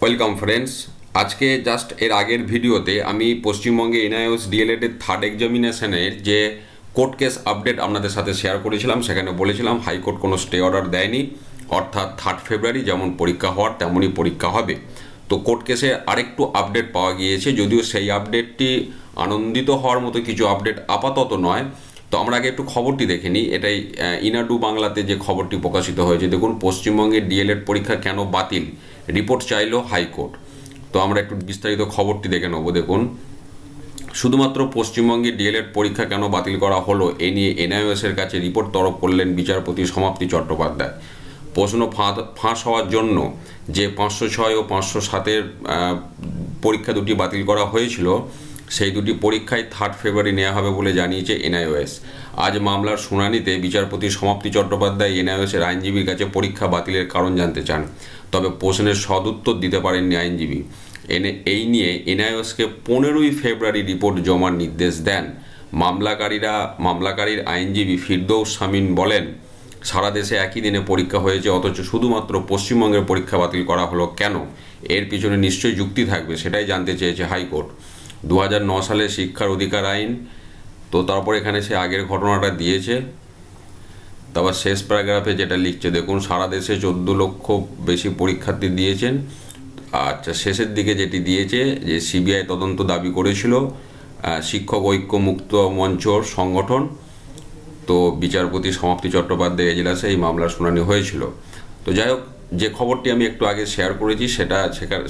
Welcome friends. আজকে just এর আগের ভিডিওতে আমি পশ্চিমবঙ্গে এনআইওএস ডিএলএড এর থার্ড এক্সামিনেশনের যে কোর্ট কেস আপডেট আপনাদের সাথে শেয়ার করেছিলাম। সেখানে বলেছিলাম হাইকোর্ট কোনো স্টে অর্ডার দেয়নি, অর্থাৎ 3 ফেব্রুয়ারি যেমন পরীক্ষা হওয়ার তেমনই পরীক্ষা হবে। তো কোর্ট কেসে আরেকটু আপডেট পাওয়া গিয়েছে, যদিও সেই আপডেটটি আনন্দিত হওয়ার মতো কিছু আপডেট আপাতত নয়। তো আমরা আগে একটু খবরটি দেখে নিই। এটাই ইনাডু বাংলাতে যে খবরটি প্রকাশিত হয়েছে। দেখুন, পশ্চিমবঙ্গের ডিএলএড পরীক্ষা কেন বাতিল, রিপোর্ট চাইল হাইকোর্ট। তো আমরা একটু বিস্তারিত খবরটি দেখে নেব। দেখুন, শুধুমাত্র পশ্চিমবঙ্গে ডিএলএড পরীক্ষা কেন বাতিল করা হলো এ নিয়ে এনআইওএস এর কাছে রিপোর্ট তলব করলেন বিচারপতি সমাপ্তি চট্টোপাধ্যায়। প্রশ্ন ফাঁস হওয়ার জন্য যে 506 ও 507-এর পরীক্ষা দুটি বাতিল করা হয়েছিল, সেই দুটি পরীক্ষায় 3 ফেব্রুয়ারি নেওয়া হবে বলে জানিয়েছে এনআইওএস। আজ মামলার শুনানিতে বিচারপতি সমাপ্তি চট্টোপাধ্যায় এনআইওএসের আইনজীবীর কাছে পরীক্ষা বাতিলের কারণ জানতে চান, তবে প্রশ্নের সদুত্তর দিতে পারেননি আইনজীবী। এই নিয়ে এনআইওএসকে 15ই ফেব্রুয়ারি রিপোর্ট জমার নির্দেশ দেন। মামলাকারীর আইনজীবী ফিরদৌস শামীম বলেন, সারা দেশে একই দিনে পরীক্ষা হয়েছে, অথচ শুধুমাত্র পশ্চিমবঙ্গের পরীক্ষা বাতিল করা হলো কেন? এর পিছনে নিশ্চয়ই যুক্তি থাকবে, সেটাই জানতে চেয়েছে হাইকোর্ট। 2009 সালে শিক্ষার অধিকার আইন, তো তারপর এখানে সে আগের ঘটনাটা দিয়েছে। তারপর শেষ প্যারাগ্রাফে যেটা লিখছে দেখুন, সারা দেশে 14 লক্ষ বেশি পরীক্ষার্থী দিয়েছেন। আচ্ছা, শেষের দিকে যেটি দিয়েছে যে সিবিআই তদন্ত দাবি করেছিল শিক্ষক ঐক্য মুক্ত মঞ্চর সংগঠন। তো বিচারপতি সমাপ্তি চট্টোপাধ্যায় এজলাসে এই মামলার শুনানি হয়েছিল। তো যাই হোক, যে খবরটি আমি একটু আগে শেয়ার করেছি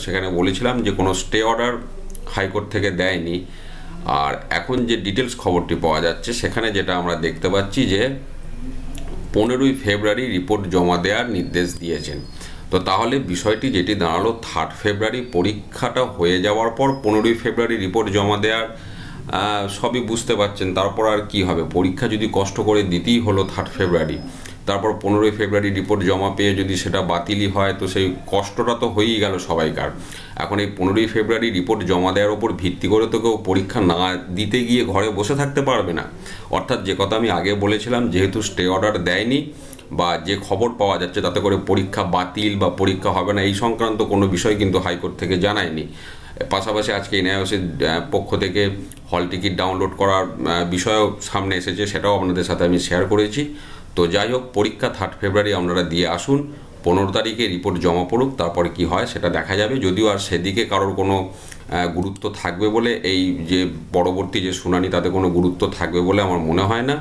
সেখানে বলেছিলাম যে কোনো স্টে অর্ডার হাইকোর্ট থেকে দেয়নি। আর এখন যে ডিটেলস খবরটি পাওয়া যাচ্ছে সেখানে যেটা আমরা দেখতে পাচ্ছি যে 15ই ফেব্রুয়ারি রিপোর্ট জমা দেওয়ার নির্দেশ দিয়েছেন। তো তাহলে বিষয়টি যেটি দাঁড়ালো, 3 ফেব্রুয়ারি পরীক্ষাটা হয়ে যাওয়ার পর 15ই ফেব্রুয়ারি রিপোর্ট জমা দেওয়ার, সবই বুঝতে পারছেন। তারপর আর কি হবে, পরীক্ষা যদি কষ্ট করে দিতেই হলো 3 ফেব্রুয়ারি, তারপর 15ই ফেব্রুয়ারি রিপোর্ট জমা পেয়ে যদি সেটা বাতিলই হয়, তো সেই কষ্টটা তো হয়েই গেল সবাইকার। এখন এই 15ই ফেব্রুয়ারি রিপোর্ট জমা দেওয়ার ওপর ভিত্তি করে তো কেউ পরীক্ষা না দিতে গিয়ে ঘরে বসে থাকতে পারবে না। অর্থাৎ যে কথা আমি আগে বলেছিলাম, যেহেতু স্টে অর্ডার দেয়নি বা যে খবর পাওয়া যাচ্ছে তাতে করে পরীক্ষা বাতিল বা পরীক্ষা হবে না এই সংক্রান্ত কোনো বিষয় কিন্তু হাইকোর্ট থেকে জানায়নি। পাশাপাশি আজকে এনআইওএসের পক্ষ থেকে হল টিকিট ডাউনলোড করার বিষয়ও সামনে এসেছে, সেটাও আপনাদের সাথে আমি শেয়ার করেছি। তো যাই হোক, পরীক্ষা 3 ফেব্রুয়ারি আপনারা দিয়ে আসুন, 15 তারিখে রিপোর্ট জমা পড়ুক, তারপর কি হয় সেটা দেখা যাবে। যদিও আর সেদিকে কারোর কোনো গুরুত্ব থাকবে বলে, এই যে পরবর্তী যে শুনানি তাতে কোনো গুরুত্ব থাকবে বলে আমার মনে হয় না।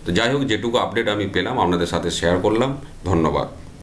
তো যাই হোক, যেটুকু আপডেট আমি পেলাম আপনাদের সাথে শেয়ার করলাম। ধন্যবাদ।